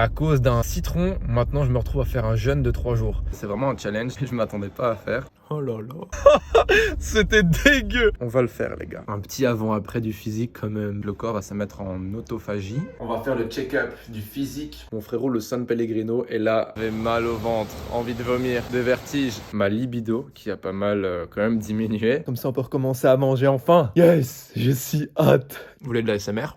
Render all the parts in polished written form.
À cause d'un citron, maintenant je me retrouve à faire un jeûne de 3 jours. C'est vraiment un challenge que je m'attendais pas à faire. Oh là là. C'était dégueu. On va le faire les gars. Un petit avant-après du physique quand même. Le corps va se mettre en autophagie. On va faire le check-up du physique. Mon frérot le San Pellegrino est là. J'ai mal au ventre, envie de vomir, des vertiges. Ma libido qui a pas mal quand même diminué. Comme ça on peut recommencer à manger enfin. Yes, j'ai si hâte. Vous voulez de la SMR?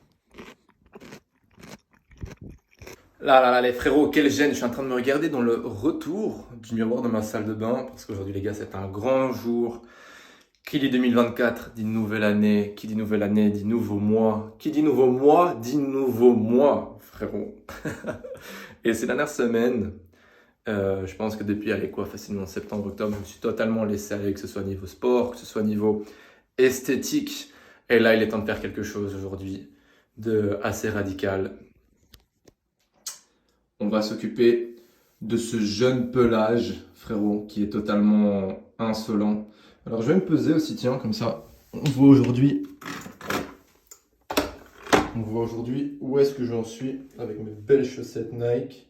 Là, les frérots, quel gêne. Je suis en train de me regarder dans le retour du miroir de ma salle de bain. Parce qu'aujourd'hui, les gars, c'est un grand jour. Qui dit 2024 dit nouvelle année. Qui dit nouvelle année dit nouveau mois. Qui dit nouveau mois dit nouveau mois, frérot. Et ces dernières semaines, je pense que depuis, allez quoi, facilement septembre, octobre, je me suis totalement laissé aller, que ce soit niveau sport, que ce soit niveau esthétique. Et là, il est temps de faire quelque chose aujourd'hui de assez radical. On va s'occuper de ce jeune pelage, frérot, qui est totalement insolent. Alors, je vais me peser aussi, tiens, comme ça, on voit aujourd'hui où est-ce que j'en suis avec mes belles chaussettes Nike.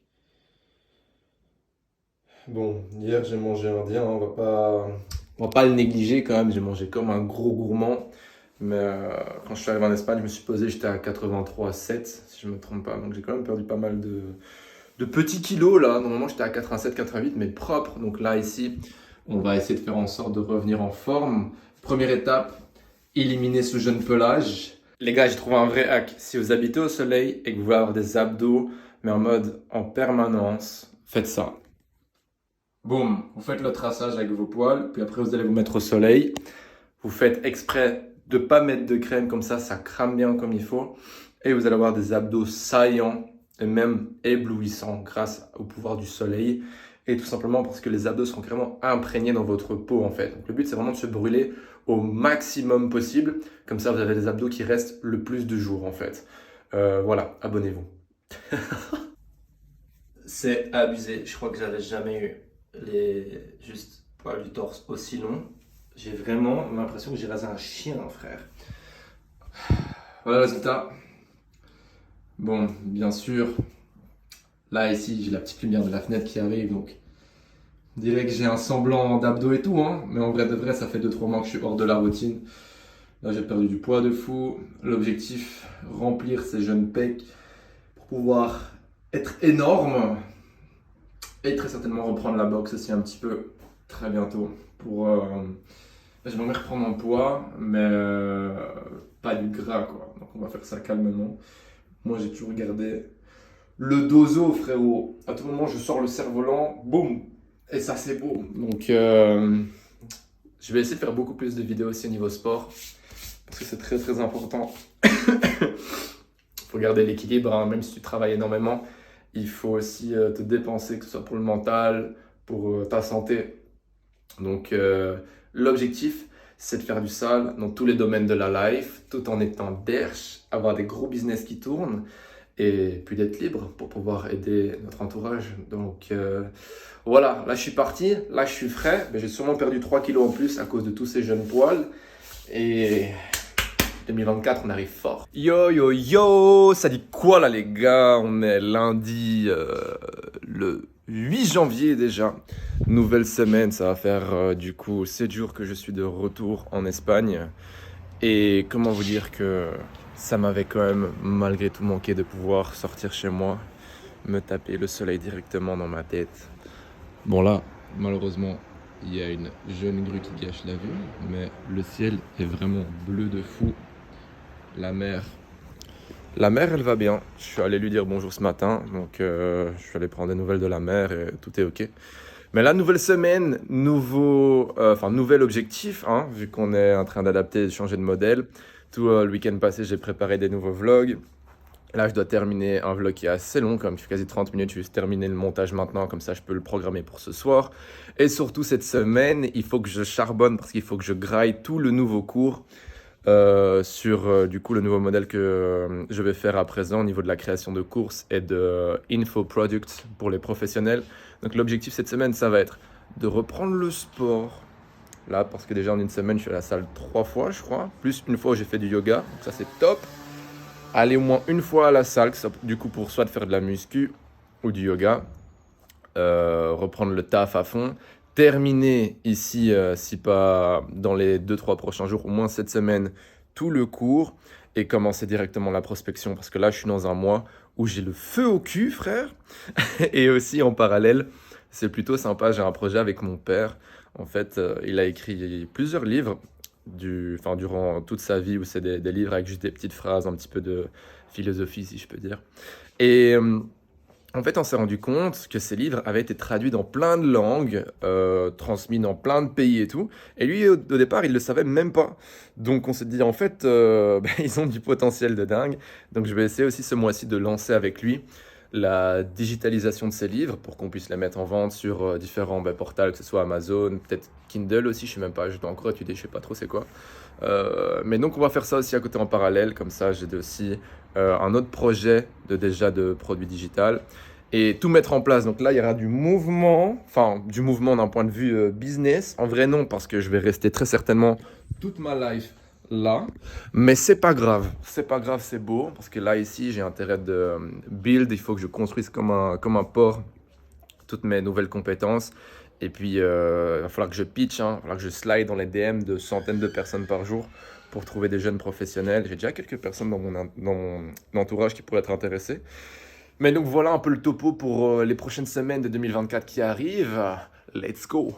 Bon, hier, j'ai mangé indien, on va pas le négliger quand même, j'ai mangé comme un gros gourmand. Mais quand je suis arrivé en Espagne, je me suis pesé, j'étais à 83,7, si je ne me trompe pas. Donc, j'ai quand même perdu pas mal de petits kilos là. Normalement j'étais à 87, 88 mais propre. Donc là ici on va essayer de faire en sorte de revenir en forme. Première étape, éliminer ce jeune pelage. Les gars, j'ai trouvé un vrai hack. Si vous habitez au soleil et que vous voulez avoir des abdos mais en mode en permanence, faites ça. Boum, vous faites le traçage avec vos poils, puis après vous allez vous mettre au soleil. Vous faites exprès de pas mettre de crème, comme ça crame bien comme il faut. Et vous allez avoir des abdos saillants et même éblouissant grâce au pouvoir du soleil et tout simplement parce que les abdos seront carrément imprégnés dans votre peau en fait. Donc le but c'est vraiment de se brûler au maximum possible, comme ça vous avez des abdos qui restent le plus de jours en fait. Voilà, abonnez-vous. C'est abusé, je crois que j'avais jamais eu les juste poils du torse aussi longs. J'ai vraiment l'impression que j'ai rasé un chien frère. Voilà le résultat. Bon, bien sûr, là ici j'ai la petite lumière de la fenêtre qui arrive, donc on dirait que j'ai un semblant d'abdos et tout, hein, mais en vrai de vrai ça fait 2-3 mois que je suis hors de la routine. Là j'ai perdu du poids de fou, l'objectif, remplir ces jeunes pecs pour pouvoir être énorme et très certainement reprendre la boxe aussi un petit peu très bientôt. J'aimerais reprendre un poids, mais pas du gras quoi, donc on va faire ça calmement. Moi, j'ai toujours regardé le dozo, frérot. À tout moment, je sors le cerf-volant, boum, et ça, c'est beau. Donc, je vais essayer de faire beaucoup plus de vidéos aussi au niveau sport, parce que c'est très, très important. Il faut garder l'équilibre, hein. Même si tu travailles énormément, il faut aussi te dépenser, que ce soit pour le mental, pour ta santé. Donc, l'objectif, c'est de faire du sale dans tous les domaines de la life, tout en étant derche, avoir des gros business qui tournent et puis d'être libre pour pouvoir aider notre entourage. Donc voilà, là je suis parti, là je suis frais, mais j'ai sûrement perdu 3 kilos en plus à cause de tous ces jeunes poils. Et 2024, on arrive fort. Yo yo yo, ça dit quoi là les gars? On est lundi le 8 janvier déjà. Nouvelle semaine, ça va faire du coup 7 jours que je suis de retour en Espagne. Et comment vous dire que ça m'avait quand même malgré tout manqué de pouvoir sortir chez moi, me taper le soleil directement dans ma tête. Bon là, malheureusement, il y a une jeune grue qui gâche la vue, mais le ciel est vraiment bleu de fou. La mer, elle va bien. Je suis allé lui dire bonjour ce matin, donc je suis allé prendre des nouvelles de la mer et tout est ok. Mais la nouvelle semaine, nouvel objectif, hein, vu qu'on est en train d'adapter et de changer de modèle. Tout le week-end passé, j'ai préparé des nouveaux vlogs. Là, je dois terminer un vlog qui est assez long, comme il fait quasi 30 minutes. Je vais juste terminer le montage maintenant, comme ça je peux le programmer pour ce soir. Et surtout, cette semaine, il faut que je charbonne parce qu'il faut que je graille tout le nouveau cours sur du coup le nouveau modèle que je vais faire à présent au niveau de la création de courses et de infoproducts pour les professionnels. Donc l'objectif cette semaine, ça va être de reprendre le sport. Là, parce que déjà en une semaine, je suis à la salle 3 fois, je crois. Plus une fois où j'ai fait du yoga, donc ça c'est top. Aller au moins une fois à la salle, du coup pour soit de faire de la muscu, ou du yoga, reprendre le taf à fond, terminer ici, si pas dans les 2-3 prochains jours, au moins cette semaine, tout le cours et commencer directement la prospection parce que là, je suis dans un mois où j'ai le feu au cul, frère. Et aussi en parallèle, c'est plutôt sympa, j'ai un projet avec mon père. En fait, il a écrit plusieurs livres durant toute sa vie où c'est des livres avec juste des petites phrases, un petit peu de philosophie, si je peux dire. Et en fait, on s'est rendu compte que ces livres avaient été traduits dans plein de langues, transmis dans plein de pays et tout. Et lui, au départ, il ne le savait même pas. Donc, on s'est dit, en fait, ils ont du potentiel de dingue. Donc, je vais essayer aussi ce mois-ci de lancer avec lui la digitalisation de ces livres pour qu'on puisse les mettre en vente sur différents portals, que ce soit Amazon, peut-être Kindle aussi, je sais même pas, je dois encore étudier, je sais pas trop c'est quoi. Mais donc, on va faire ça aussi à côté en parallèle. Comme ça, j'ai aussi un autre projet de produit digital et tout mettre en place. Donc là, il y aura du mouvement d'un point de vue business. En vrai, non, parce que je vais rester très certainement toute ma life là. Mais c'est pas grave, c'est beau. Parce que là, ici, j'ai intérêt de build. Il faut que je construise comme un port toutes mes nouvelles compétences. Et puis, il va falloir que je pitch, il va falloir que je slide dans les DM de centaines de personnes par jour pour trouver des jeunes professionnels. J'ai déjà quelques personnes dans mon entourage qui pourraient être intéressées. Mais donc voilà un peu le topo pour les prochaines semaines de 2024 qui arrivent. Let's go!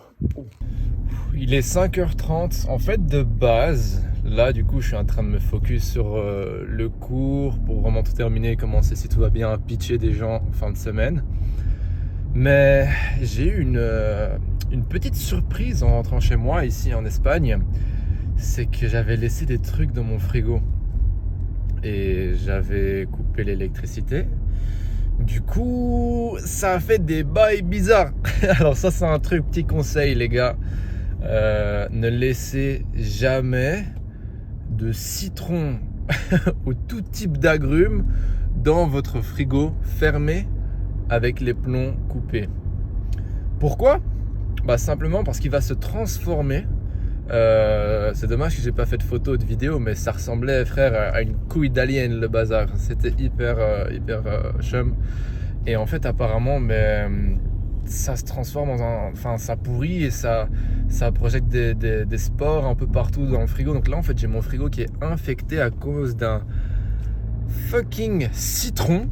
Il est 5h30. En fait, de base, là, du coup, je suis en train de me focus sur le cours pour vraiment tout terminer et commencer, si tout va bien, à pitcher des gens en fin de semaine. Mais j'ai eu une petite surprise en rentrant chez moi, ici en Espagne. C'est que j'avais laissé des trucs dans mon frigo. Et j'avais coupé l'électricité. Du coup, ça a fait des bails bizarres. Alors ça, c'est un truc, petit conseil, les gars. Ne laissez jamais de citron ou tout type d'agrumes dans votre frigo fermé avec les plombs coupés. Pourquoi ? Simplement parce qu'il va se transformer. C'est dommage que j'ai pas fait de photo, de vidéo, mais ça ressemblait, frère, à une couille d'alien, le bazar. C'était hyper chum. Et en fait, apparemment, ça se transforme ça pourrit et ça projette des spores un peu partout dans le frigo. Donc là, en fait, j'ai mon frigo qui est infecté à cause d'un fucking citron.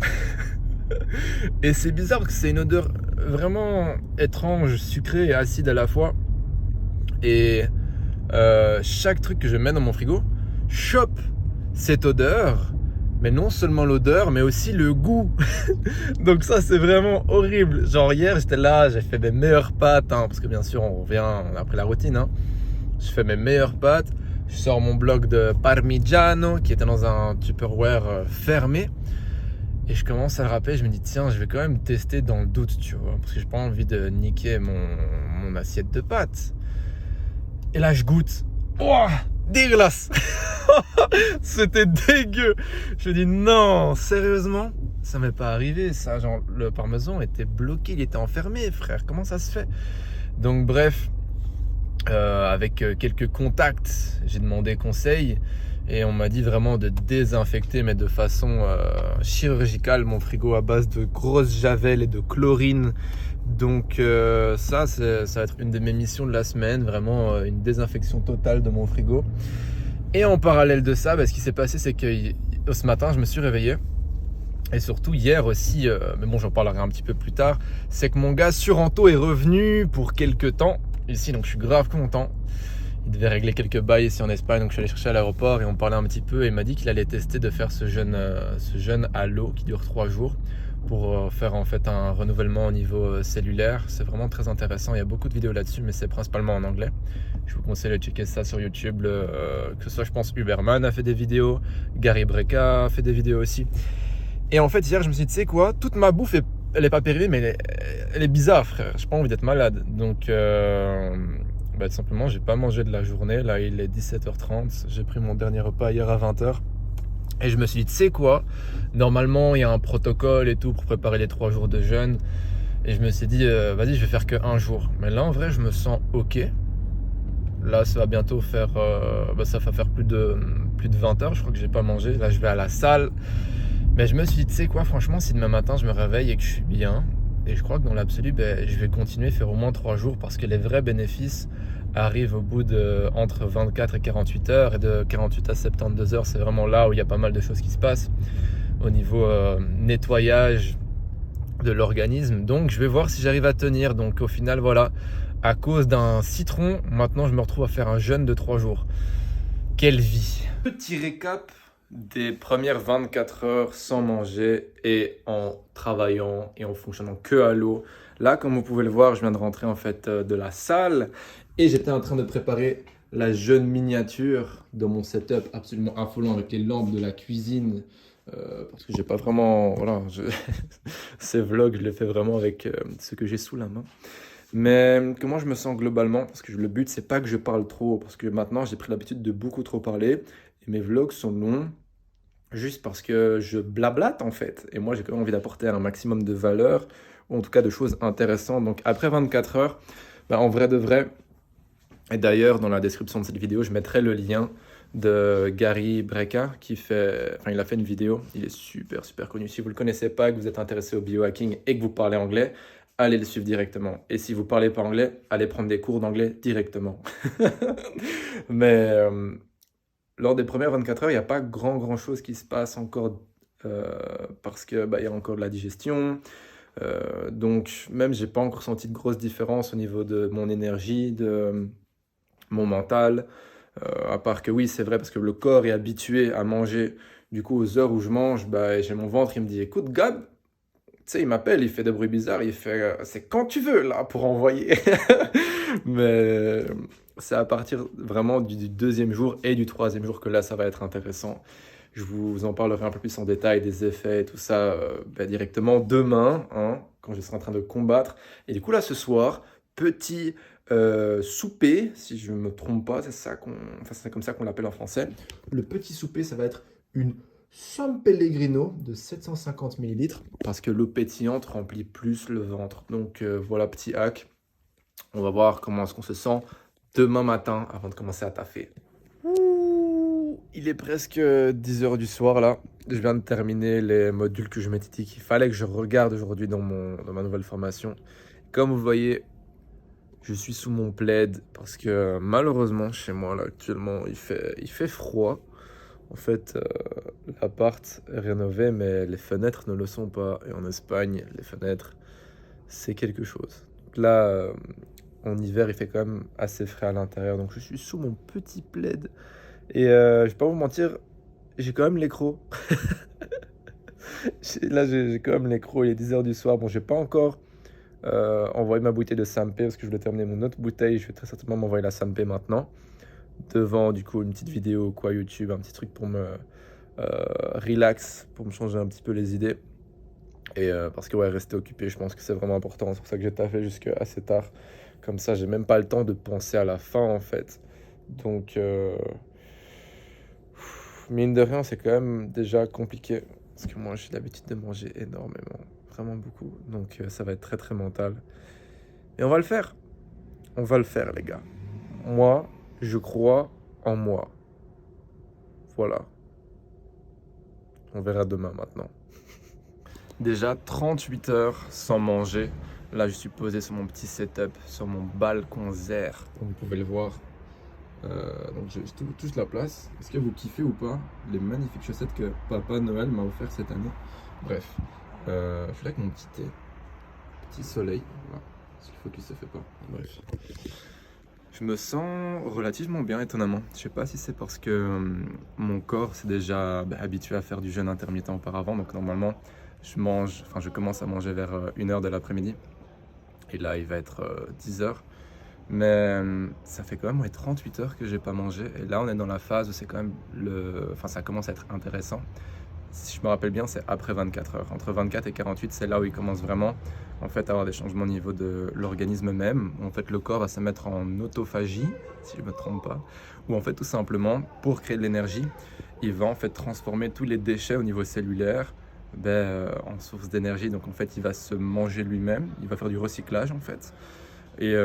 Et c'est bizarre parce que c'est une odeur vraiment étrange, sucrée et acide à la fois. Et chaque truc que je mets dans mon frigo chope cette odeur, mais non seulement l'odeur, mais aussi le goût. Donc ça, c'est vraiment horrible. Genre hier, j'étais là, j'ai fait mes meilleures pâtes, parce que bien sûr, on a pris la routine. Je fais mes meilleures pâtes, je sors mon bloc de parmigiano qui était dans un Tupperware fermé. Et je commence à le râper, je me dis tiens, je vais quand même tester dans le doute, tu vois, parce que j'ai pas envie de niquer mon assiette de pâtes. Et là, je goûte. Oh, dégueulasse. C'était dégueu. Je me dis non, sérieusement, ça m'est pas arrivé ça. Genre, le parmesan était bloqué, il était enfermé, frère. Comment ça se fait ? Donc bref, avec quelques contacts, j'ai demandé conseil. Et on m'a dit vraiment de désinfecter, mais de façon chirurgicale, mon frigo à base de grosse javel et de chlorine. Donc ça va être une de mes missions de la semaine, vraiment une désinfection totale de mon frigo. Et en parallèle de ça, ce qui s'est passé, c'est que ce matin, je me suis réveillé. Et surtout hier aussi, mais bon, j'en parlerai un petit peu plus tard, c'est que mon gars Suranto est revenu pour quelques temps ici, donc je suis grave content. Il devait régler quelques bails ici en Espagne, donc je suis allé chercher à l'aéroport et on parlait un petit peu. Et il m'a dit qu'il allait tester de faire ce jeûne à l'eau qui dure 3 jours pour faire en fait un renouvellement au niveau cellulaire. C'est vraiment très intéressant, il y a beaucoup de vidéos là-dessus, mais c'est principalement en anglais. Je vous conseille de checker ça sur YouTube, que ce soit, je pense, Uberman a fait des vidéos, Gary Breca a fait des vidéos aussi. Et en fait, hier, je me suis dit, tu sais quoi, toute ma bouffe, elle est pas périmée, mais elle est bizarre, frère. J'ai pas envie d'être malade, donc... tout simplement, j'ai pas mangé de la journée. Là, il est 17h30. J'ai pris mon dernier repas hier à 20h. Et je me suis dit, tu sais quoi ? Normalement, il y a un protocole et tout pour préparer les 3 jours de jeûne. Et je me suis dit, vas-y, je vais faire que 1 jour. Mais là, en vrai, je me sens OK. Là, ça va bientôt faire... ça va faire plus de 20 heures. Je crois que j'ai pas mangé. Là, je vais à la salle. Mais je me suis dit, tu sais quoi, franchement, si demain matin je me réveille et que je suis bien, et je crois que dans l'absolu, je vais continuer à faire au moins 3 jours parce que les vrais bénéfices arrivent au bout de entre 24 et 48 heures, et de 48 à 72 heures, c'est vraiment là où il y a pas mal de choses qui se passent au niveau nettoyage de l'organisme. Donc je vais voir si j'arrive à tenir. Donc au final, voilà, à cause d'un citron, maintenant je me retrouve à faire un jeûne de 3 jours. Quelle vie! Petit récap des premières 24 heures sans manger et en travaillant et en fonctionnant que à l'eau. Là, comme vous pouvez le voir, je viens de rentrer en fait de la salle et j'étais en train de préparer la jeûne miniature de mon setup absolument affolant avec les lampes de la cuisine. Parce que j'ai pas vraiment, voilà, ces vlogs, je les fais vraiment avec ce que j'ai sous la main. Mais comment je me sens globalement? Parce que le but, c'est pas que je parle trop, parce que maintenant, j'ai pris l'habitude de beaucoup trop parler, et mes vlogs sont longs, juste parce que je blablate en fait. Et moi, j'ai quand même envie d'apporter un maximum de valeur, ou en tout cas de choses intéressantes. Donc après 24 heures, en vrai de vrai, et d'ailleurs, dans la description de cette vidéo, je mettrai le lien de Gary Brecka il a fait une vidéo, il est super super connu. Si vous le connaissez pas, que vous êtes intéressé au biohacking et que vous parlez anglais, allez le suivre directement. Et si vous parlez pas anglais, allez prendre des cours d'anglais directement. Mais lors des premières 24 heures, il n'y a pas grand chose qui se passe encore parce que il y a encore de la digestion. Donc même j'ai pas encore senti de grosses différences au niveau de mon énergie, de mon mental. À part que oui, c'est vrai, parce que le corps est habitué à manger. Du coup, aux heures où je mange, j'ai mon ventre, il me dit, écoute, Gab, tu sais, il m'appelle, il fait des bruits bizarres, il fait, c'est quand tu veux, là, pour envoyer. Mais c'est à partir vraiment du deuxième jour et du troisième jour que là, ça va être intéressant. Je vous en parlerai un peu plus en détail des effets et tout ça directement demain, hein, quand je serai en train de combattre. Et du coup, là, ce soir, petit souper, si je ne me trompe pas, c'est comme ça qu'on l'appelle en français. Le petit souper, ça va être une San Pellegrino de 750 ml parce que l'eau pétillante remplit plus le ventre. Donc voilà, petit hack. On va voir comment est-ce qu'on se sent demain matin avant de commencer à taffer. Ouh, il est presque 10h du soir là. Je viens de terminer les modules que je m'étais dit qu'il fallait que je regarde aujourd'hui dans ma nouvelle formation. Comme vous voyez, je suis sous mon plaid parce que malheureusement chez moi là actuellement il fait froid. En fait, l'appart est rénové mais les fenêtres ne le sont pas. Et en Espagne, les fenêtres, c'est quelque chose. Donc là, en hiver, il fait quand même assez frais à l'intérieur. Donc je suis sous mon petit plaid. Et je vais pas vous mentir, j'ai quand même les crocs. Là, j'ai quand même les crocs. Il est 10h du soir. Bon, j'ai pas encore envoyé ma bouteille de Sampé parce que je voulais terminer mon autre bouteille. Je vais très certainement m'envoyer la Sampé maintenant. Devant, du coup, une petite vidéo, quoi, YouTube, un petit truc pour me relax, pour me changer un petit peu les idées. Et parce que, ouais, rester occupé, je pense que c'est vraiment important. C'est pour ça que j'ai taffé jusqu'à assez tard. Comme ça, j'ai même pas le temps de penser à la fin, en fait. Donc, mine de rien, c'est quand même déjà compliqué. Parce que moi, j'ai l'habitude de manger énormément. Vraiment beaucoup. Donc, ça va être très, très mental. Et on va le faire. On va le faire, les gars. Moi, je crois en moi. Voilà. On verra demain maintenant. Déjà 38 heures sans manger. Là, je suis posé sur mon petit setup, sur mon balcon zère. Comme vous pouvez le voir. Donc, je touche la place. Est-ce que vous kiffez ou pas les magnifiques chaussettes que Papa Noël m'a offert cette année? Bref, je suis là avec mon petit thé. Petit soleil. Voilà. Parce qu'il faut qu'il se fait pas. Bref. Je me sens relativement bien, étonnamment. Je sais pas si c'est parce que mon corps s'est déjà habitué à faire du jeûne intermittent auparavant. Donc normalement, je commence à manger vers 1h de l'après-midi. Et là, il va être 10h. Mais ça fait quand même 38 heures que j'ai pas mangé. Et là, on est dans la phase où c'est quand même ça commence à être intéressant. Si je me rappelle bien, c'est après 24 heures. Entre 24 et 48, c'est là où il commence vraiment en fait, à avoir des changements au niveau de l'organisme même. En fait, le corps va se mettre en autophagie, si je ne me trompe pas. Ou en fait, tout simplement, pour créer de l'énergie, il va en fait transformer tous les déchets au niveau cellulaire en source d'énergie. Donc en fait, il va se manger lui-même. Il va faire du recyclage en fait. Et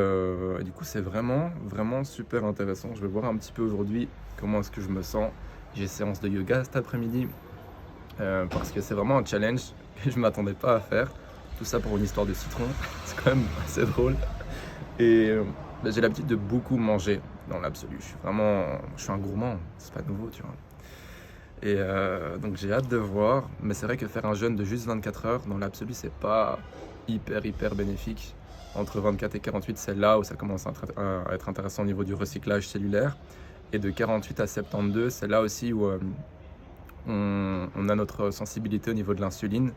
du coup, c'est vraiment, vraiment super intéressant. Je vais voir un petit peu aujourd'hui comment est-ce que je me sens. J'ai séance de yoga cet après-midi. parce que c'est vraiment un challenge que je ne m'attendais pas à faire. Tout ça pour une histoire de citron, c'est quand même assez drôle. Et j'ai l'habitude de beaucoup manger dans l'absolu. Je suis un gourmand, c'est pas nouveau, tu vois. Et donc j'ai hâte de voir, mais c'est vrai que faire un jeûne de juste 24 heures, dans l'absolu, c'est pas hyper bénéfique. Entre 24 et 48, c'est là où ça commence à être intéressant au niveau du recyclage cellulaire. Et de 48 à 72, c'est là aussi où on a notre sensibilité au niveau de l'insuline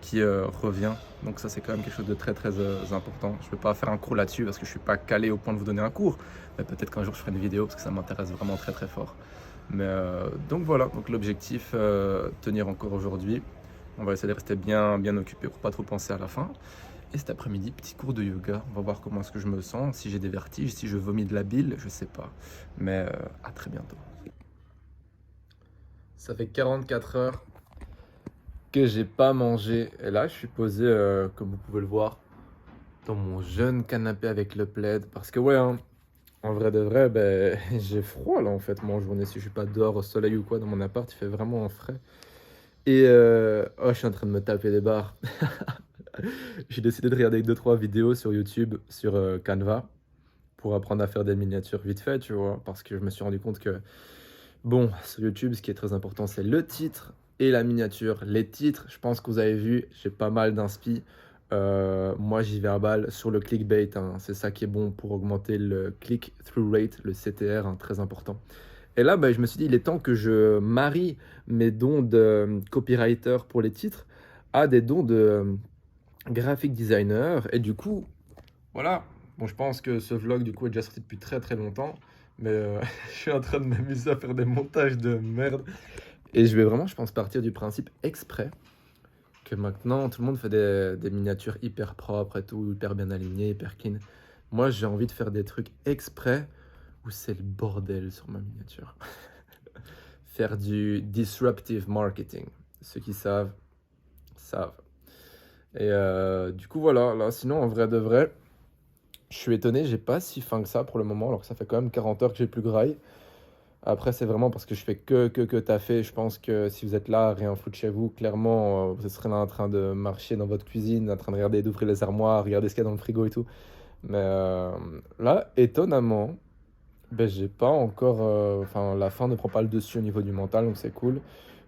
qui revient. Donc ça, c'est quand même quelque chose de très important. Je ne vais pas faire un cours là-dessus parce que je ne suis pas calé au point de vous donner un cours. Mais peut-être qu'un jour, je ferai une vidéo parce que ça m'intéresse vraiment très fort. Mais donc voilà, donc l'objectif, tenir encore aujourd'hui. On va essayer de rester bien occupé pour pas trop penser à la fin. Et cet après-midi, petit cours de yoga. On va voir comment est-ce que je me sens, si j'ai des vertiges, si je vomis de la bile, je sais pas. Mais à très bientôt. Ça fait 44 heures que j'ai pas mangé. Et là, je suis posé, comme vous pouvez le voir, dans mon jeune canapé avec le plaid. Parce que ouais, hein, en vrai de vrai, ben, j'ai froid là en fait, moi en journée. Si je suis pas dehors au soleil ou quoi, dans mon appart, il fait vraiment frais. Et oh, je suis en train de me taper des barres. J'ai décidé de regarder 2-3 vidéos sur YouTube, sur Canva, pour apprendre à faire des miniatures vite fait, tu vois. Parce que je me suis rendu compte que, bon, sur YouTube, ce qui est très important, c'est le titre et la miniature. Les titres, je pense que vous avez vu, j'ai pas mal d'inspi. Moi, j'y vais à balle sur le clickbait, hein. C'est ça qui est bon pour augmenter le click-through rate, le CTR, hein, très important. Et là, bah, je me suis dit, il est temps que je marie mes dons de copywriter pour les titres à des dons de graphic designer. Et du coup, voilà. Bon, je pense que ce vlog, du coup, est déjà sorti depuis très longtemps. Mais je suis en train de m'amuser à faire des montages de merde. Et je vais vraiment, je pense, partir du principe exprès que maintenant, tout le monde fait des miniatures hyper propres et tout, hyper bien alignées, hyper clean. Moi, j'ai envie de faire des trucs exprès où c'est le bordel sur ma miniature. Faire du disruptive marketing. Ceux qui savent, savent. Et du coup, voilà. Là, sinon, en vrai de vrai, je suis étonné, j'ai pas si faim que ça pour le moment, alors que ça fait quand même 40 heures que j'ai plus graille. Après, c'est vraiment parce que je fais que taffer. Je pense que si vous êtes là, rien foutre chez vous, clairement, vous serez là en train de marcher dans votre cuisine, en train de regarder, d'ouvrir les armoires, regarder ce qu'il y a dans le frigo et tout. Mais là, étonnamment, ben, j'ai pas encore. Enfin, la faim ne prend pas le dessus au niveau du mental, donc c'est cool.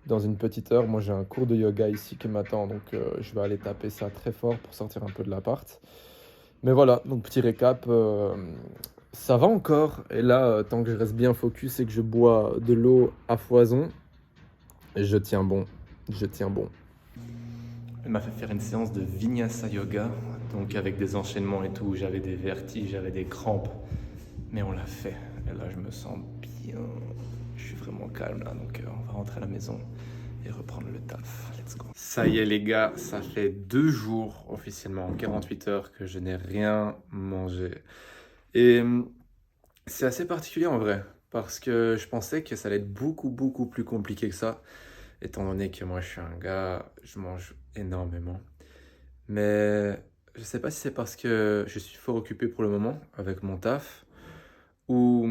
Dans une petite heure, moi j'ai un cours de yoga ici qui m'attend, donc je vais aller taper ça très fort pour sortir un peu de l'appart. Mais voilà, donc petit récap, ça va encore. Et là, tant que je reste bien focus et que je bois de l'eau à foison, je tiens bon. Je tiens bon. Elle m'a fait faire une séance de Vinyasa Yoga, donc avec des enchaînements et tout. J'avais des vertiges, j'avais des crampes. Mais on l'a fait. Et là, je me sens bien. Je suis vraiment calme là, donc on va rentrer à la maison et reprendre le taf. Let's go. Ça y est les gars, ça fait 2 jours officiellement, 48 heures que je n'ai rien mangé. Et c'est assez particulier en vrai, parce que je pensais que ça allait être beaucoup plus compliqué que ça, étant donné que moi je suis un gars, je mange énormément. Mais je sais pas si c'est parce que je suis fort occupé pour le moment avec mon taf, ou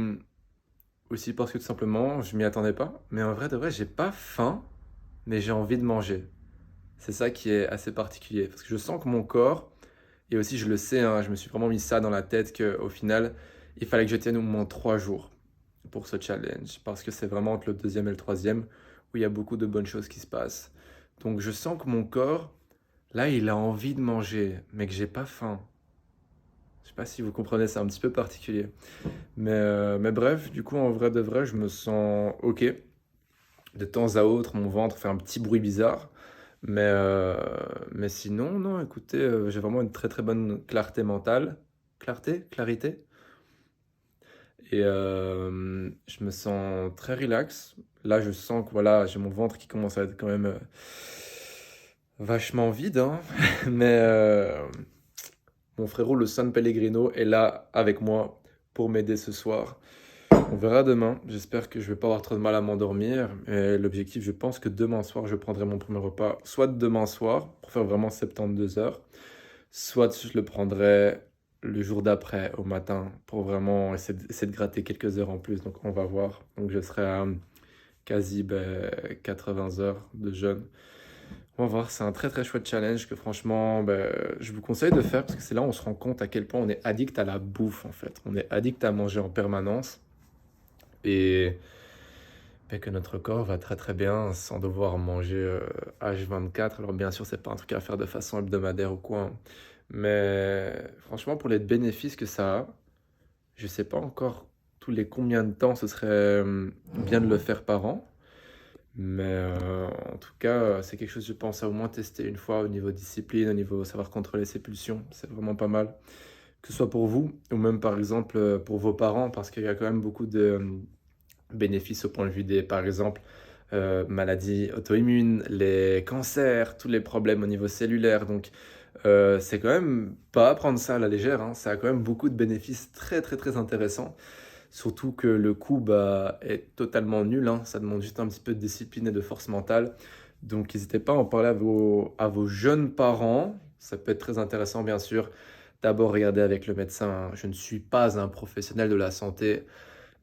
aussi parce que tout simplement je m'y attendais pas. Mais en vrai de vrai, j'ai pas faim, mais j'ai envie de manger. C'est ça qui est assez particulier, parce que je sens que mon corps, et aussi je le sais, hein, je me suis vraiment mis ça dans la tête qu'au final, il fallait que je tienne au moins 3 jours pour ce challenge, parce que c'est vraiment entre le deuxième et le troisième où il y a beaucoup de bonnes choses qui se passent. Donc je sens que mon corps, là, il a envie de manger, mais que j'ai pas faim. Je sais pas si vous comprenez, c'est un petit peu particulier. Mais bref, du coup, en vrai de vrai, je me sens ok. De temps à autre, mon ventre fait un petit bruit bizarre. Mais sinon, non, écoutez, j'ai vraiment une très bonne clarté mentale. Clarité. Et je me sens très relax. Là, je sens que voilà, j'ai mon ventre qui commence à être quand même vachement vide, hein. Mais mon frérot, le San Pellegrino, est là avec moi pour m'aider ce soir. On verra demain. J'espère que je vais pas avoir trop de mal à m'endormir. Et l'objectif, je pense que demain soir, je prendrai mon premier repas, soit demain soir, pour faire vraiment 72 heures, soit je le prendrai le jour d'après, au matin, pour vraiment essayer de gratter quelques heures en plus. Donc, on va voir. Donc, je serai à quasi 80 heures de jeûne. On va voir, c'est un très très chouette challenge que franchement, je vous conseille de faire parce que c'est là où on se rend compte à quel point on est addict à la bouffe en fait. On est addict à manger en permanence et que notre corps va très très bien sans devoir manger H24. Alors bien sûr, c'est pas un truc à faire de façon hebdomadaire ou quoi, hein. Mais franchement, pour les bénéfices que ça a, je sais pas encore tous les combien de temps ce serait bien de le faire par an. Mais en tout cas, c'est quelque chose que je pense à au moins tester une fois au niveau discipline, au niveau savoir contrôler ses pulsions. C'est vraiment pas mal. Que ce soit pour vous ou même par exemple pour vos parents, parce qu'il y a quand même beaucoup de bénéfices au point de vue des, par exemple, maladies auto-immunes, les cancers, tous les problèmes au niveau cellulaire. Donc, c'est quand même pas à prendre ça à la légère, hein. Ça a quand même beaucoup de bénéfices très, très, très intéressants. Surtout que le coût est totalement nul, hein. Ça demande juste un petit peu de discipline et de force mentale. Donc, n'hésitez pas à en parler à vos jeunes parents. Ça peut être très intéressant, bien sûr. D'abord, regardez avec le médecin, hein. Je ne suis pas un professionnel de la santé.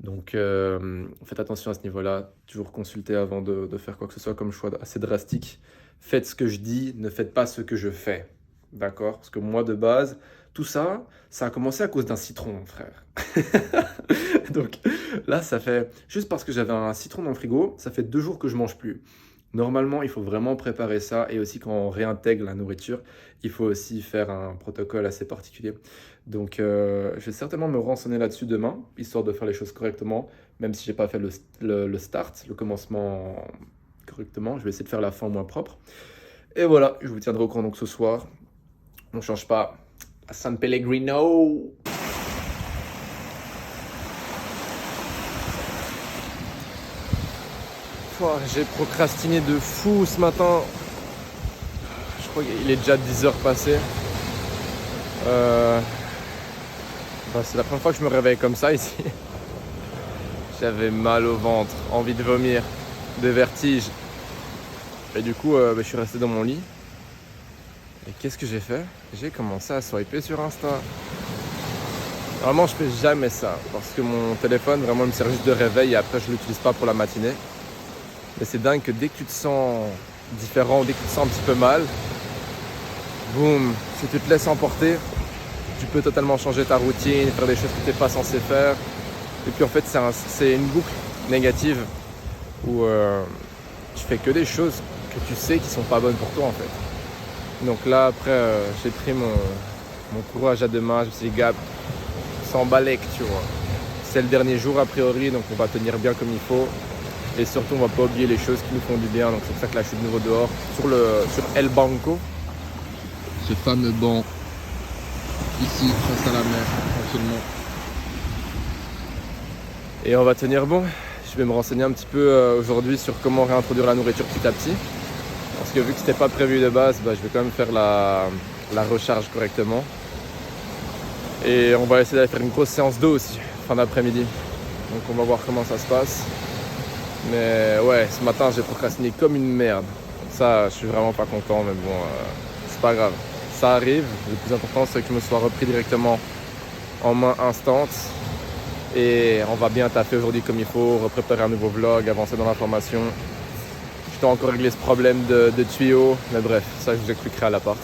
Donc, faites attention à ce niveau-là. Toujours consulter avant de faire quoi que ce soit comme choix assez drastique. Faites ce que je dis, ne faites pas ce que je fais. D'accord? Parce que moi, de base, tout ça, ça a commencé à cause d'un citron, mon frère. Donc là, ça fait, juste parce que j'avais un citron dans le frigo, ça fait 2 jours que je mange plus. Normalement, il faut vraiment préparer ça et aussi quand on réintègre la nourriture, il faut aussi faire un protocole assez particulier. Donc, je vais certainement me renseigner là-dessus demain, histoire de faire les choses correctement, même si j'ai pas fait le start, le commencement correctement. Je vais essayer de faire la fin moins propre. Et voilà, je vous tiendrai au courant donc ce soir. On change pas. À San Pellegrino. J'ai procrastiné de fou ce matin. Je crois qu'il est déjà 10 heures passées. C'est la première fois que je me réveille comme ça ici. J'avais mal au ventre, envie de vomir, des vertiges. Et du coup, je suis resté dans mon lit. Et qu'est-ce que j'ai fait? J'ai commencé à swiper sur Insta. Normalement, je fais jamais ça. Parce que mon téléphone, vraiment, il me sert juste de réveil et après, je ne l'utilise pas pour la matinée. Mais c'est dingue que dès que tu te sens différent, dès que tu te sens un petit peu mal, boum, si tu te laisses emporter, tu peux totalement changer ta routine, faire des choses que tu n'es pas censé faire. Et puis en fait, c'est une boucle négative où tu fais que des choses que tu sais qui sont pas bonnes pour toi en fait. Donc là, après, j'ai pris mon courage à deux mains. Je me suis dit, Gab, sans balèque, tu vois. C'est le dernier jour a priori, donc on va tenir bien comme il faut. Et surtout, on va pas oublier les choses qui nous font du bien. Donc c'est pour ça que là, je suis de nouveau dehors sur El Banco. Ce fameux banc ici, face à la mer, tranquillement. Et on va tenir bon. Je vais me renseigner un petit peu aujourd'hui sur comment réintroduire la nourriture petit à petit. Parce que vu que c'était pas prévu de base, je vais quand même faire la recharge correctement. Et on va essayer d'aller faire une grosse séance d'eau aussi, fin d'après-midi. Donc on va voir comment ça se passe. Mais ouais, ce matin j'ai procrastiné comme une merde. Donc ça, je suis vraiment pas content, mais bon, c'est pas grave. Ça arrive. Le plus important, c'est que je me sois repris directement en main instant. Et on va bien taffer aujourd'hui comme il faut, repréparer un nouveau vlog, avancer dans l'information. Je dois encore régler ce problème de tuyaux, mais bref, ça je vous expliquerai à l'appart.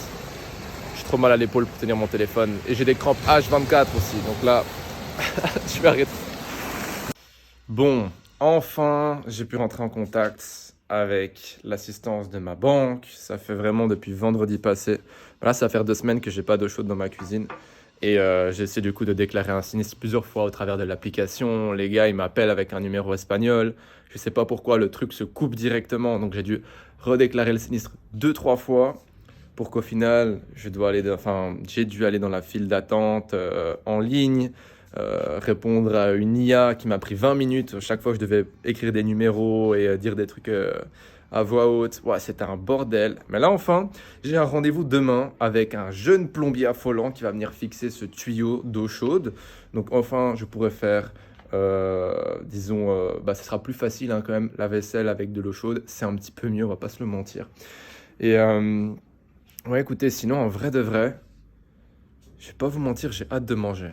J'ai trop mal à l'épaule pour tenir mon téléphone et j'ai des crampes H24 aussi, donc là, je vais arrêter. Bon, enfin, j'ai pu rentrer en contact avec l'assistance de ma banque. Ça fait vraiment depuis vendredi passé. Là, ça va faire 2 semaines que j'ai pas d'eau chaude dans ma cuisine. Et j'ai essayé du coup de déclarer un sinistre plusieurs fois au travers de l'application. Les gars, ils m'appellent avec un numéro espagnol. Je sais pas pourquoi le truc se coupe directement. Donc j'ai dû redéclarer le sinistre 2-3 fois pour qu'au final, j'ai dû aller dans la file d'attente en ligne, répondre à une IA qui m'a pris 20 minutes. Chaque fois, je devais écrire des numéros et dire des trucs à voix haute. Ouais, c'était un bordel. Mais là, enfin, j'ai un rendez-vous demain avec un jeune plombier affolant qui va venir fixer ce tuyau d'eau chaude. Donc, enfin, je pourrais faire, ça sera plus facile hein, quand même. La vaisselle avec de l'eau chaude, c'est un petit peu mieux, on va pas se le mentir. Et ouais, écoutez, sinon, en vrai de vrai, je vais pas vous mentir, j'ai hâte de manger.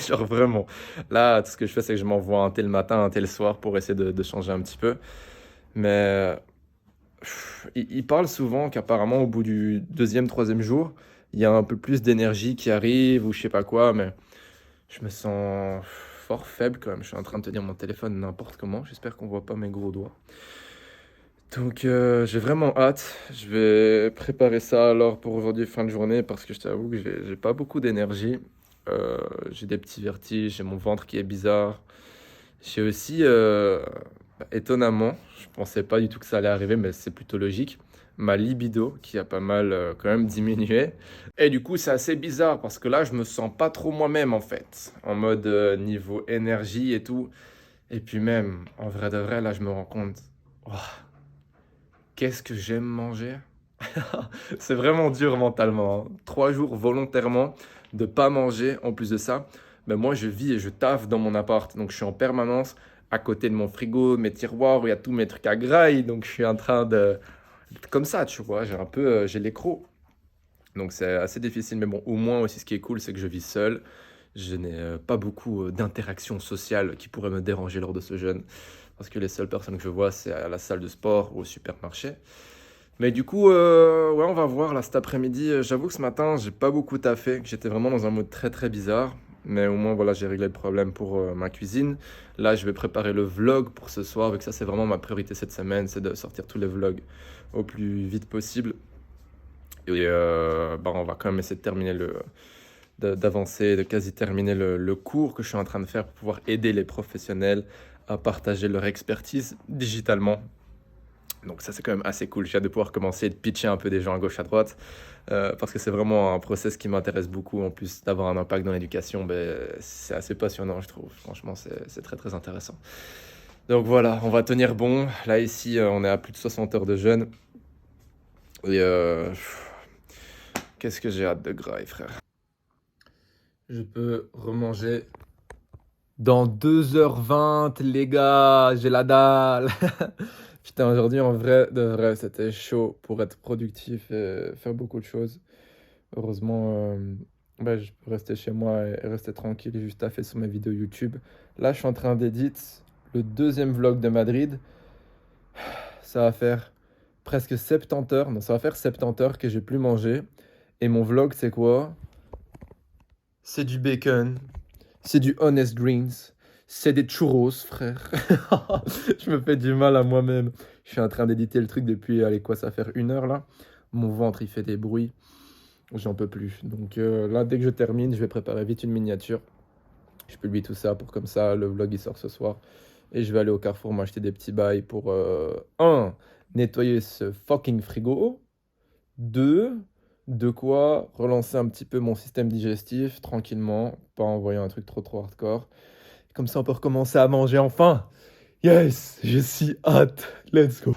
Genre vraiment. Là, tout ce que je fais, c'est que je m'envoie un thé le matin, un thé le soir pour essayer de changer un petit peu. Mais il parle souvent qu'apparemment, au bout du deuxième, troisième jour, il y a un peu plus d'énergie qui arrive ou je sais pas quoi. Mais je me sens fort faible quand même. Je suis en train de tenir mon téléphone n'importe comment. J'espère qu'on voit pas mes gros doigts. Donc, j'ai vraiment hâte. Je vais préparer ça alors pour aujourd'hui, fin de journée, parce que je t'avoue que j'ai pas beaucoup d'énergie. J'ai des petits vertiges, j'ai mon ventre qui est bizarre. J'ai aussi, étonnamment, je pensais pas du tout que ça allait arriver, mais c'est plutôt logique, ma libido qui a pas mal quand même diminué. Et du coup, c'est assez bizarre parce que là, je me sens pas trop moi-même en fait, en mode niveau énergie et tout. Et puis même, en vrai de vrai, là, je me rends compte. Oh, qu'est-ce que j'aime manger? C'est vraiment dur mentalement, hein. 3 jours volontairement de pas manger en plus de ça. Mais moi, je vis et je taffe dans mon appart. Donc, je suis en permanence à côté de mon frigo, mes tiroirs où il y a tous mes trucs à graille. Donc, je suis en train de... Comme ça, tu vois, j'ai un peu... j'ai l'écro. Donc, c'est assez difficile. Mais bon, au moins aussi, ce qui est cool, c'est que je vis seul. Je n'ai pas beaucoup d'interactions sociales qui pourraient me déranger lors de ce jeûne. Parce que les seules personnes que je vois, c'est à la salle de sport ou au supermarché. Mais du coup, ouais, on va voir là cet après-midi. J'avoue que ce matin, j'ai pas beaucoup taffé, que j'étais vraiment dans un mode très très bizarre. Mais au moins, voilà, j'ai réglé le problème pour ma cuisine. Là, je vais préparer le vlog pour ce soir, vu que ça, c'est vraiment ma priorité cette semaine, c'est de sortir tous les vlogs au plus vite possible. Et bah, on va quand même essayer de terminer d'avancer, de quasi terminer le cours que je suis en train de faire pour pouvoir aider les professionnels à partager leur expertise digitalement. Donc ça, c'est quand même assez cool. J'ai hâte de pouvoir commencer et de pitcher un peu des gens à gauche, à droite, parce que c'est vraiment un process qui m'intéresse beaucoup. En plus d'avoir un impact dans l'éducation, ben, c'est assez passionnant, je trouve. Franchement, c'est très, très intéressant. Donc voilà, on va tenir bon. Là, ici, on est à plus de 60 heures de jeûne. Et qu'est-ce que j'ai hâte de graille, frère. Je peux remanger dans 2h20, les gars. J'ai la dalle. Putain, aujourd'hui, en vrai, de vrai, c'était chaud pour être productif et faire beaucoup de choses. Heureusement, bah, je peux rester chez moi et rester tranquille et juste taffer sur mes vidéos YouTube. Là, je suis en train d'éditer le deuxième vlog de Madrid. Ça va faire presque 70 heures. Non, ça va faire 70 heures que j'ai plus mangé. Et mon vlog, c'est quoi? C'est du bacon. C'est du Honest Greens. C'est des churros, frère. Je me fais du mal à moi-même. Je suis en train d'éditer le truc depuis, allez, quoi, ça va faire 1 heure là. Mon ventre, il fait des bruits. J'en peux plus. Donc là, dès que je termine, je vais préparer vite une miniature. Je publie tout ça pour comme ça, le vlog il sort ce soir. Et je vais aller au Carrefour m'acheter des petits bails pour nettoyer ce fucking frigo. 2, de quoi relancer un petit peu mon système digestif tranquillement, pas en voyant un truc trop trop hardcore. Comme ça, on peut recommencer à manger enfin. Yes, je suis hâte. Let's go.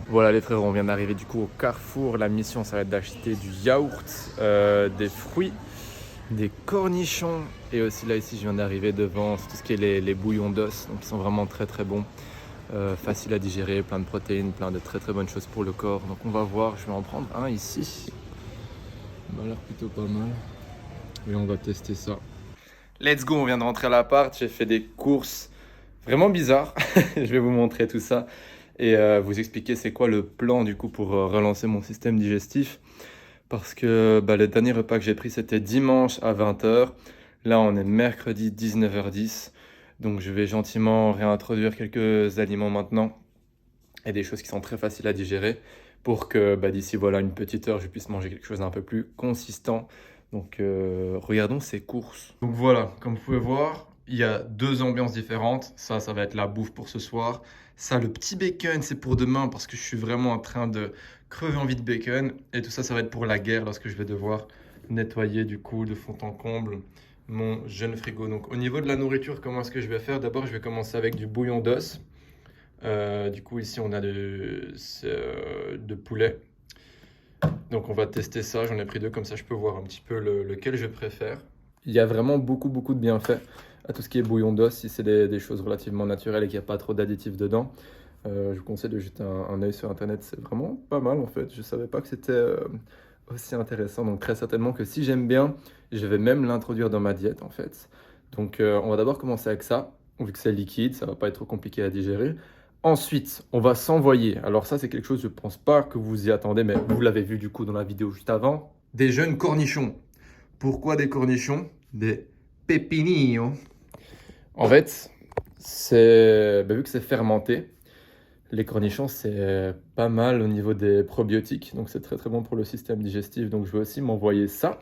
Voilà les frères, on vient d'arriver du coup au Carrefour. La mission, ça va être d'acheter du yaourt, des fruits, des cornichons. Et aussi là, ici, je viens d'arriver devant tout ce qui est les bouillons d'os. Donc, ils sont vraiment très très bons. Facile à digérer, plein de protéines, plein de très très bonnes choses pour le corps. Donc, on va voir. Je vais en prendre un ici. Ça m'a l'air plutôt pas mal. Et on va tester ça. Let's go, on vient de rentrer à l'appart. J'ai fait des courses vraiment bizarres. Je vais vous montrer tout ça et vous expliquer c'est quoi le plan du coup pour relancer mon système digestif. Parce que le dernier repas que j'ai pris c'était dimanche à 20h. Là on est mercredi 19h10. Donc je vais gentiment réintroduire quelques aliments maintenant et des choses qui sont très faciles à digérer pour que d'ici voilà une petite heure je puisse manger quelque chose d'un peu plus consistant. Donc regardons ces courses. Donc voilà, comme vous pouvez voir, il y a 2 ambiances différentes. Ça va être la bouffe pour ce soir. Ça, le petit bacon, c'est pour demain parce que je suis vraiment en train de crever envie de bacon. Et tout ça, ça va être pour la guerre lorsque je vais devoir nettoyer du coup de fond en comble mon jeune frigo. Donc au niveau de la nourriture, comment est-ce que je vais faire? D'abord, je vais commencer avec du bouillon d'os. Du coup, ici, on a de poulet. Donc on va tester ça, j'en ai pris 2, comme ça je peux voir un petit peu lequel je préfère. Il y a vraiment beaucoup de bienfaits à tout ce qui est bouillon d'os, si c'est des choses relativement naturelles et qu'il n'y a pas trop d'additifs dedans. Je vous conseille de jeter un œil sur internet, c'est vraiment pas mal en fait. Je savais pas que c'était aussi intéressant. Donc très certainement que si j'aime bien, je vais même l'introduire dans ma diète en fait. Donc on va d'abord commencer avec ça. Vu que c'est liquide, ça va pas être trop compliqué à digérer. Ensuite, on va s'envoyer. Alors ça, c'est quelque chose, je pense pas que vous y attendez, mais vous l'avez vu du coup dans la vidéo juste avant. Des jeunes cornichons. Pourquoi des cornichons? Des pepinillos. En fait, vu que c'est fermenté, les cornichons, c'est pas mal au niveau des probiotiques. Donc c'est très très bon pour le système digestif. Donc je vais aussi m'envoyer ça.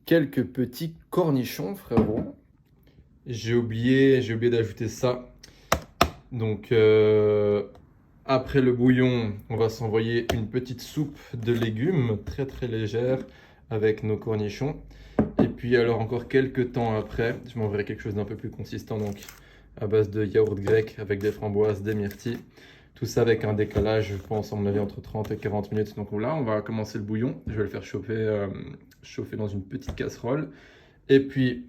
Quelques petits cornichons, frérot. J'ai oublié d'ajouter ça. Donc, après le bouillon, on va s'envoyer une petite soupe de légumes très très légère avec nos cornichons. Et puis alors encore quelques temps après, je m'enverrai quelque chose d'un peu plus consistant, donc à base de yaourt grec avec des framboises, des myrtilles. Tout ça avec un décalage, je pense, à mon avis, entre 30 et 40 minutes. Donc là, on va commencer le bouillon. Je vais le faire chauffer dans une petite casserole. Et puis,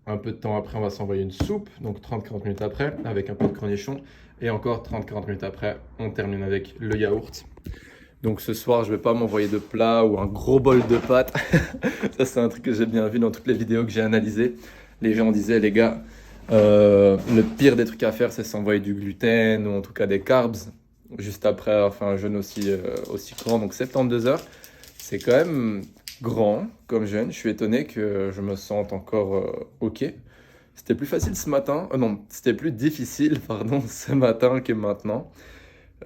un peu de temps après, on va s'envoyer une soupe, donc 30-40 minutes après, avec un peu de cornichons. Et encore 30-40 minutes après, on termine avec le yaourt. Donc ce soir, je ne vais pas m'envoyer de plat ou un gros bol de pâtes. Ça, c'est un truc que j'ai bien vu dans toutes les vidéos que j'ai analysées. Les gens disaient, les gars, le pire des trucs à faire, c'est s'envoyer du gluten ou en tout cas des carbs. Juste après, enfin, un jeûne aussi grand, donc 72 heures. C'est quand même grand comme jeûne. Je suis étonné que je me sente encore OK. C'était plus facile ce matin. Non, c'était plus difficile, pardon, ce matin que maintenant.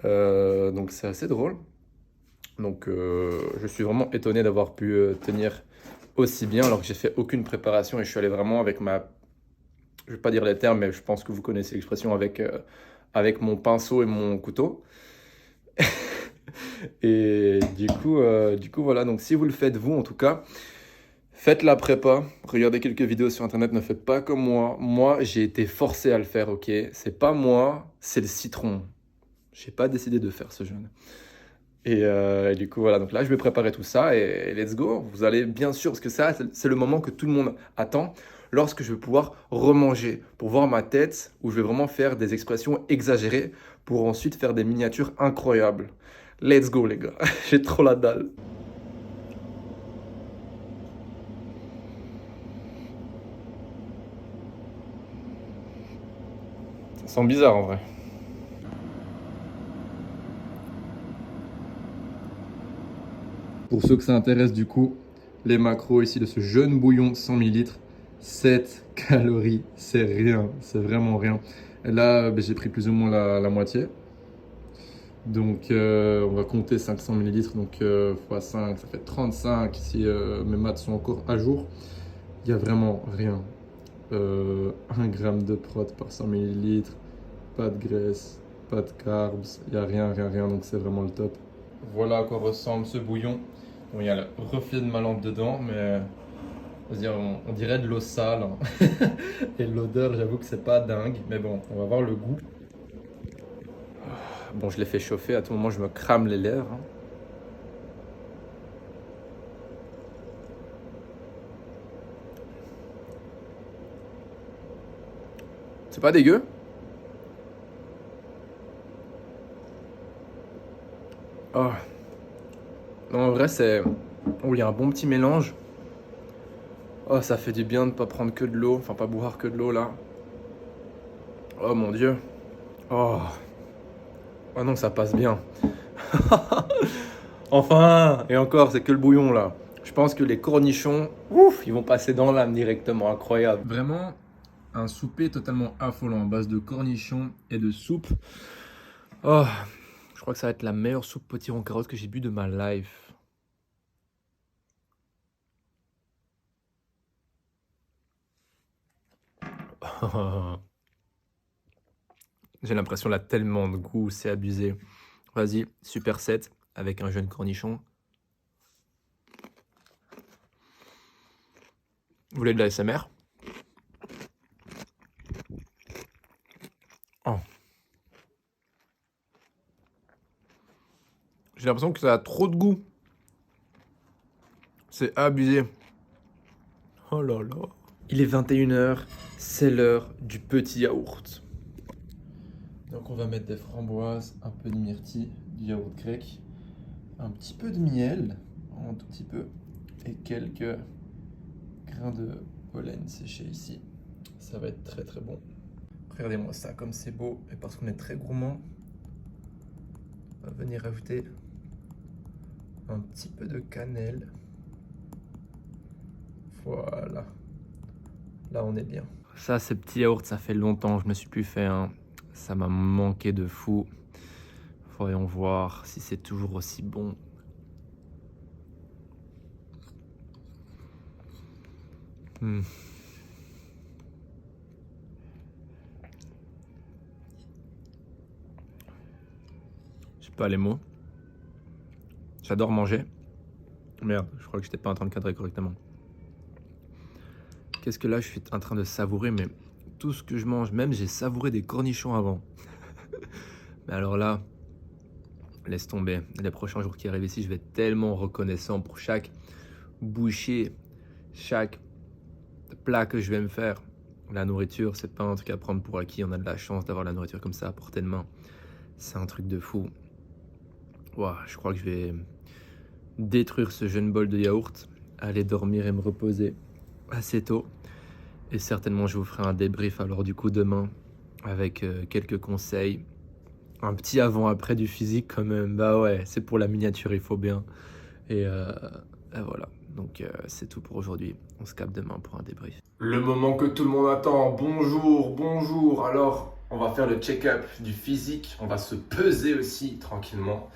Donc c'est assez drôle. Donc je suis vraiment étonné d'avoir pu tenir aussi bien alors que j'ai fait aucune préparation et je suis allé vraiment avec ma... Je vais pas dire les termes, mais je pense que vous connaissez l'expression avec mon pinceau et mon couteau. Et du coup, voilà. Donc, si vous le faites, vous, en tout cas, faites la prépa. Regardez quelques vidéos sur Internet. Ne faites pas comme moi. Moi, j'ai été forcé à le faire, ok? C'est pas moi, c'est le citron. J'ai pas décidé de faire ce jeûne. Et du coup, voilà. Donc là, je vais préparer tout ça et let's go. Vous allez, bien sûr, parce que ça, c'est le moment que tout le monde attend. Lorsque je vais pouvoir remanger, pour voir ma tête, où je vais vraiment faire des expressions exagérées, pour ensuite faire des miniatures incroyables. Let's go les gars, j'ai trop la dalle. Ça sent bizarre en vrai. Pour ceux que ça intéresse du coup, les macros ici de ce jeune bouillon 100 ml, 7 calories, c'est rien, c'est vraiment rien. Et là, j'ai pris plus ou moins la moitié. Donc on va compter 500 ml, donc x 5, ça fait 35 si mes maths sont encore à jour. Il n'y a vraiment rien. 1 gramme de prot par 100 ml, pas de graisse, pas de carbs, il n'y a rien, donc c'est vraiment le top. Voilà à quoi ressemble ce bouillon. Bon, il y a le reflet de ma lampe dedans, mais on dirait de l'eau sale. Hein. Et l'odeur, j'avoue que c'est pas dingue, mais bon, on va voir le goût. Bon, je l'ai fait chauffer, à tout moment je me crame les lèvres. Hein. C'est pas dégueu. Oh. Non, en vrai, il y a un bon petit mélange. Oh, ça fait du bien de pas prendre que de l'eau, enfin pas boire que de l'eau là. Oh mon Dieu. Oh. Oh non, ça passe bien. Enfin, et encore, c'est que le bouillon là. Je pense que les cornichons, ouf, ils vont passer dans l'âme directement, incroyable. Vraiment, un souper totalement affolant à base de cornichons et de soupe. Oh, je crois que ça va être la meilleure soupe potiron carotte que j'ai bu de ma life. J'ai l'impression là tellement de goût, c'est abusé. Vas-y, super set avec un jeune cornichon. Vous voulez de la SMR? Oh. J'ai l'impression que ça a trop de goût. C'est abusé. Oh là là. Il est 21 h, c'est l'heure du petit yaourt. Donc on va mettre des framboises, un peu de myrtille, du yaourt grec, un petit peu de miel. un tout petit peu, et quelques grains de pollen séchés ici. Ça va être très très bon. Regardez-moi ça, comme c'est beau, et parce qu'on est très gourmand, on va venir ajouter un petit peu de cannelle. Voilà, là on est bien. Ça, ces petits yaourts, ça fait longtemps que je me suis plus fait un. Ça m'a manqué de fou. Voyons voir si c'est toujours aussi bon. Je sais pas les mots. J'adore manger. Merde, je crois que j'étais pas en train de cadrer correctement. Qu'est-ce que là je suis en train de savourer, mais tout ce que je mange, même j'ai savouré des cornichons avant. Mais alors là, laisse tomber. Les prochains jours qui arrivent ici, je vais être tellement reconnaissant pour chaque bouchée, chaque plat que je vais me faire. La nourriture, c'est pas un truc à prendre pour acquis. On a de la chance d'avoir la nourriture comme ça à portée de main. C'est un truc de fou. Ouah, je crois que je vais détruire ce jeune bol de yaourt, aller dormir et me reposer assez tôt. Et certainement, je vous ferai un débrief alors du coup demain avec quelques conseils. Un petit avant-après du physique quand même. Bah ouais, c'est pour la miniature, il faut bien. Et voilà. Donc c'est tout pour aujourd'hui. On se capte demain pour un débrief. Le moment que tout le monde attend. Bonjour, bonjour. Alors, on va faire le check-up du physique. On va se peser aussi tranquillement.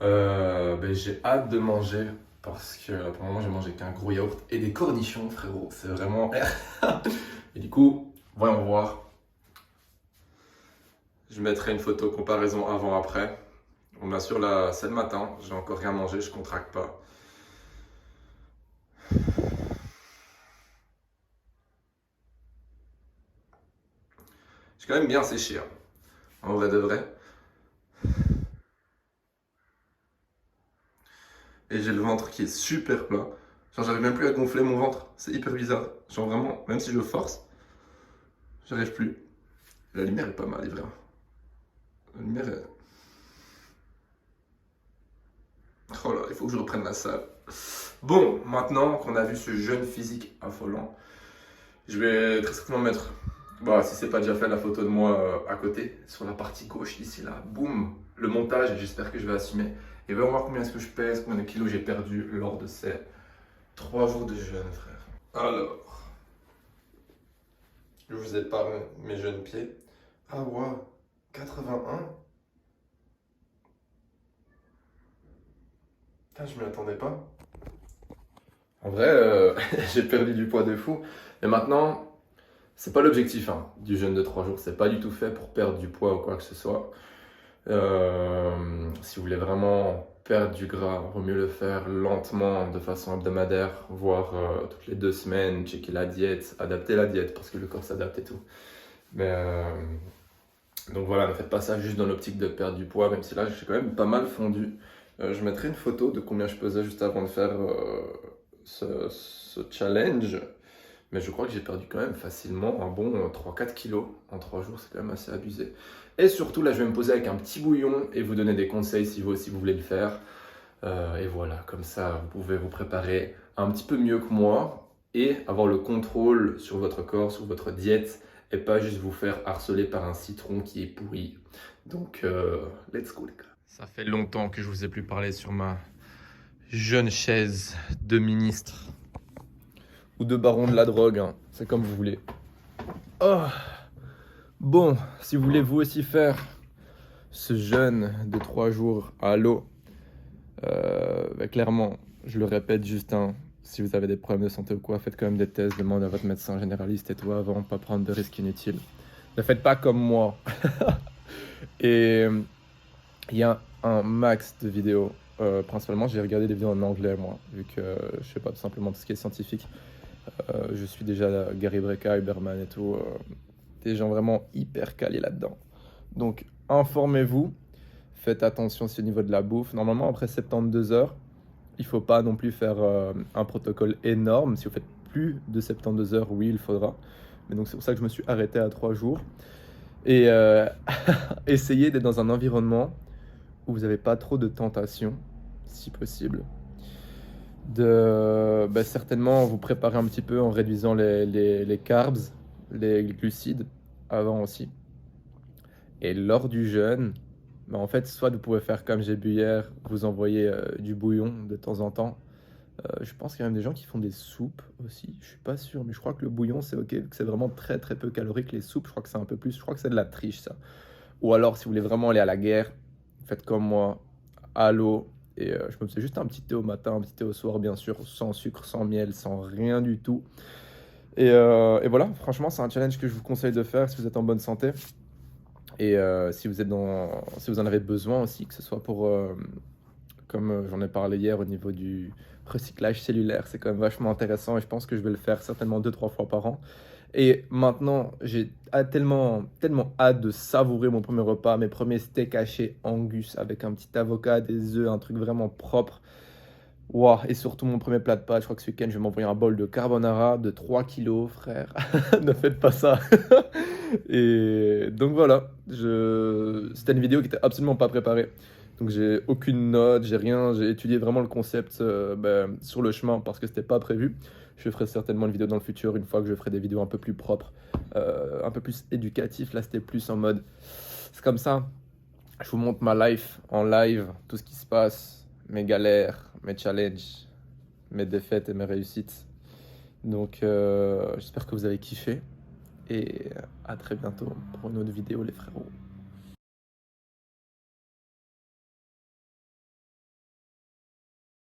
J'ai hâte de manger parce que pour le moment, j'ai mangé qu'un gros yaourt et des cornichons, frérot. C'est vraiment. Et du coup, voyons voir. Je mettrai une photo comparaison avant-après. On assure là, c'est le matin. J'ai encore rien mangé, je contracte pas. J'ai quand même bien séché, hein. En vrai de vrai. Et j'ai le ventre qui est super plat. Genre, j'arrive même plus à gonfler mon ventre. C'est hyper bizarre. Genre, vraiment, même si je force, j'arrive plus. La lumière est pas mal, est vrai. La lumière est. Oh là, il faut que je reprenne la salle. Bon, maintenant qu'on a vu ce jeune physique affolant, je vais très certainement mettre, bah, si c'est pas déjà fait, la photo de moi à côté, sur la partie gauche, ici, là. Boum, le montage, j'espère que je vais assumer. Et on va voir combien est-ce que je pèse, combien de kilos j'ai perdu lors de ces 3 jours de jeûne, frère. Alors, je vous épargne mes jeunes pieds. Ah ouais, 81. Putain, je m'y attendais pas. En vrai, j'ai perdu du poids de fou. Mais maintenant, c'est pas l'objectif hein, du jeûne de 3 jours. C'est pas du tout fait pour perdre du poids ou quoi que ce soit. Si vous voulez vraiment perdre du gras, il vaut mieux le faire lentement, de façon hebdomadaire, voire toutes les 2 semaines, checker la diète, adapter la diète parce que le corps s'adapte et tout. Mais donc voilà, ne faites pas ça juste dans l'optique de perdre du poids, même si là j'ai quand même pas mal fondu. Je mettrai une photo de combien je pesais juste avant de faire ce challenge. Mais je crois que j'ai perdu quand même facilement un bon 3-4 kilos en 3 jours, c'est quand même assez abusé. Et surtout, là, je vais me poser avec un petit bouillon et vous donner des conseils si vous aussi vous voulez le faire. Et voilà, comme ça, vous pouvez vous préparer un petit peu mieux que moi et avoir le contrôle sur votre corps, sur votre diète et pas juste vous faire harceler par un citron qui est pourri. Donc, let's go les gars. Ça fait longtemps que je vous ai plus parlé sur ma jeune chaise de ministre. Ou de baron de la drogue, hein. C'est comme vous voulez. Oh. Bon, si vous voulez vous aussi faire ce jeûne de 3 jours à l'eau, clairement, je le répète juste, hein, si vous avez des problèmes de santé ou quoi, faites quand même des tests, demandez à votre médecin généraliste et tout avant, pas prendre de risques inutiles. Ne faites pas comme moi. Et il y a un max de vidéos. Principalement, j'ai regardé des vidéos en anglais, moi, vu que je sais pas tout simplement tout ce qui est scientifique. Je suis déjà Gary Brecka, Huberman et tout. Des gens vraiment hyper calés là-dedans. Donc, informez-vous. Faites attention aussi au niveau de la bouffe. Normalement, après 72 heures, il ne faut pas non plus faire un protocole énorme. Si vous faites plus de 72 heures, oui, il faudra. Mais donc, c'est pour ça que je me suis arrêté à 3 jours. Et essayez d'être dans un environnement où vous n'avez pas trop de tentations, si possible. de certainement vous préparer un petit peu en réduisant les carbs, les glucides avant aussi. Et lors du jeûne, en fait, soit vous pouvez faire comme j'ai bu hier, vous envoyer du bouillon de temps en temps. Je pense qu'il y a même des gens qui font des soupes aussi. Je suis pas sûr, mais je crois que le bouillon c'est ok, vu que c'est vraiment très très peu calorique. Les soupes, je crois que c'est un peu plus. Je crois que c'est de la triche ça. Ou alors, si vous voulez vraiment aller à la guerre, faites comme moi, à l'eau. Et je me faisais juste un petit thé au matin, un petit thé au soir, bien sûr, sans sucre, sans miel, sans rien du tout. Et voilà, franchement, c'est un challenge que je vous conseille de faire si vous êtes en bonne santé. Et si vous en avez besoin aussi, que ce soit pour, comme j'en ai parlé hier au niveau du recyclage cellulaire, c'est quand même vachement intéressant et je pense que je vais le faire certainement 2-3 fois par an. Et maintenant, j'ai tellement, tellement hâte de savourer mon premier repas, mes premiers steaks hachés Angus avec un petit avocat, des œufs, un truc vraiment propre. Wow. Et surtout mon premier plat de pâtes, je crois que ce week-end, je vais m'envoyer un bol de carbonara de 3 kilos, frère. Ne faites pas ça. Et donc voilà, c'était une vidéo qui était absolument pas préparée. Donc j'ai aucune note, j'ai rien, j'ai étudié vraiment le concept sur le chemin parce que c'était pas prévu. Je ferai certainement une vidéo dans le futur, une fois que je ferai des vidéos un peu plus propres, un peu plus éducatifs. Là, c'était plus en mode, c'est comme ça. Je vous montre ma life en live, tout ce qui se passe, mes galères, mes challenges, mes défaites et mes réussites. Donc, j'espère que vous avez kiffé et à très bientôt pour une autre vidéo, les frérots.